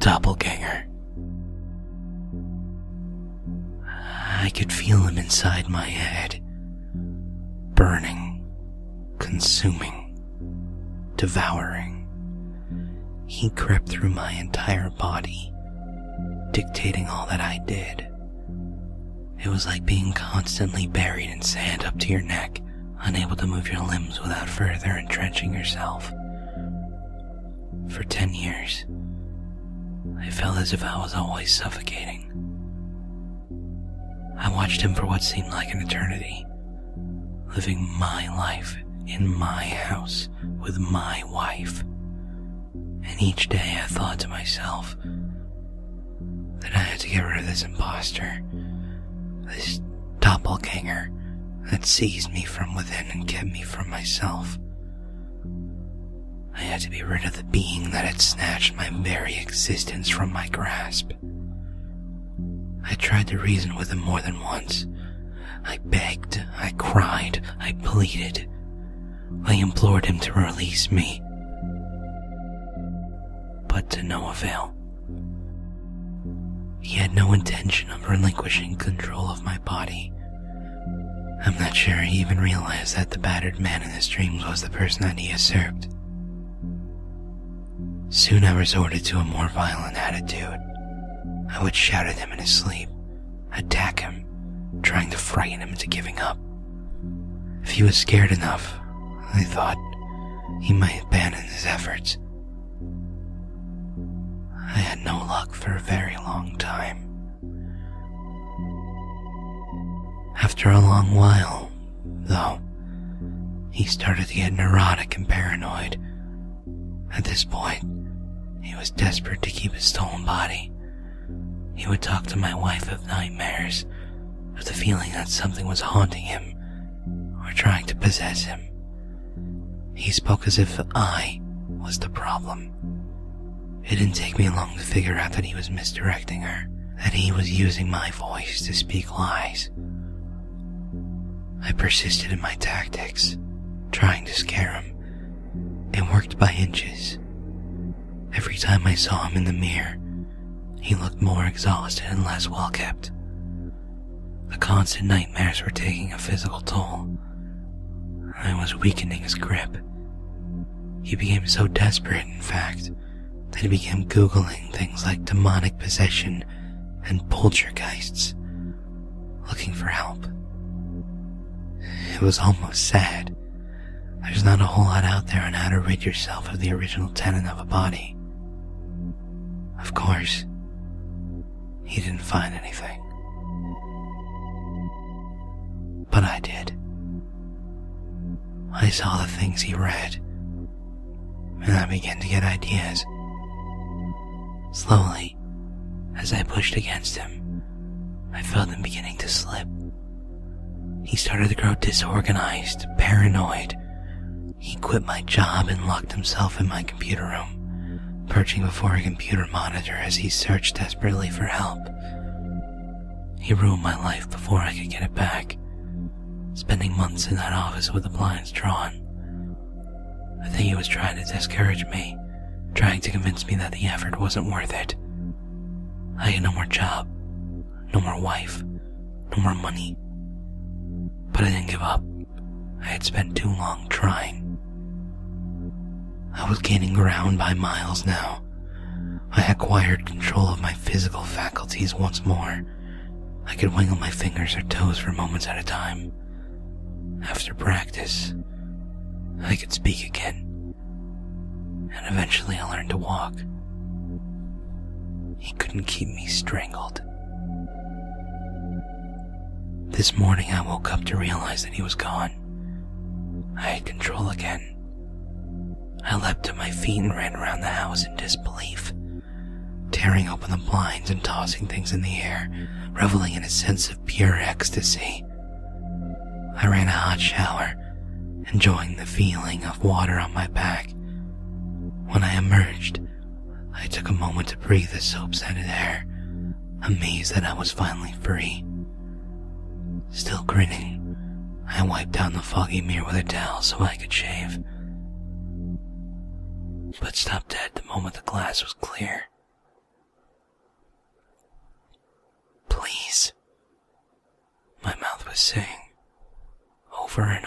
Doppelganger. I could feel him inside my head, burning, consuming, devouring. He crept through my entire body, dictating all that I did. It was like being constantly buried in sand up to your neck, unable to move your limbs without further entrenching yourself. For 10 years, I felt as if I was always suffocating. I watched him for what seemed like an eternity, living my life in my house with my wife. And each day I thought to myself that I had to get rid of this imposter, this doppelganger that seized me from within and kept me from myself. I had to be rid of the being that had snatched my very existence from my grasp. I tried to reason with him more than once. I begged, I cried, I pleaded. I implored him to release me. But to no avail. He had no intention of relinquishing control of my body. I'm not sure he even realized that the battered man in his dreams was the person that he usurped. Soon I resorted to a more violent attitude. I would shout at him in his sleep, attack him, trying to frighten him into giving up. If he was scared enough, I thought, he might abandon his efforts. I had no luck for a very long time. After a long while, though, he started to get neurotic and paranoid. At this point, he was desperate to keep his stolen body. He would talk to my wife of nightmares, of the feeling that something was haunting him or trying to possess him. He spoke as if I was the problem. It didn't take me long to figure out that he was misdirecting her, that he was using my voice to speak lies. I persisted in my tactics, trying to scare him. It worked by inches. Every time I saw him in the mirror, he looked more exhausted and less well-kept. The constant nightmares were taking a physical toll. I was weakening his grip. He became so desperate, in fact, that he began Googling things like demonic possession and poltergeists, looking for help. It was almost sad. There's not a whole lot out there on how to rid yourself of the original tenant of a body. Of course, he didn't find anything. But I did. I saw the things he read, and I began to get ideas. Slowly, as I pushed against him, I felt him beginning to slip. He started to grow disorganized, paranoid. He quit my job and locked himself in my computer room, perching before a computer monitor as he searched desperately for help. He ruined my life before I could get it back, spending months in that office with the blinds drawn. I think he was trying to discourage me, trying to convince me that the effort wasn't worth it. I had no more job, no more wife, no more money. But I didn't give up. I had spent too long trying. I was gaining ground by miles now. I acquired control of my physical faculties once more. I could wiggle my fingers or toes for moments at a time. After practice, I could speak again. And eventually I learned to walk. He couldn't keep me strangled. This morning I woke up to realize that he was gone. I had control again. I leapt to my feet and ran around the house in disbelief, tearing open the blinds and tossing things in the air, reveling in a sense of pure ecstasy. I ran a hot shower, enjoying the feeling of water on my back. When I emerged, I took a moment to breathe the soap-scented air, amazed that I was finally free. Still grinning, I wiped down the foggy mirror with a towel so I could shave. But stopped dead the moment the glass was clear. Please. My mouth was saying over and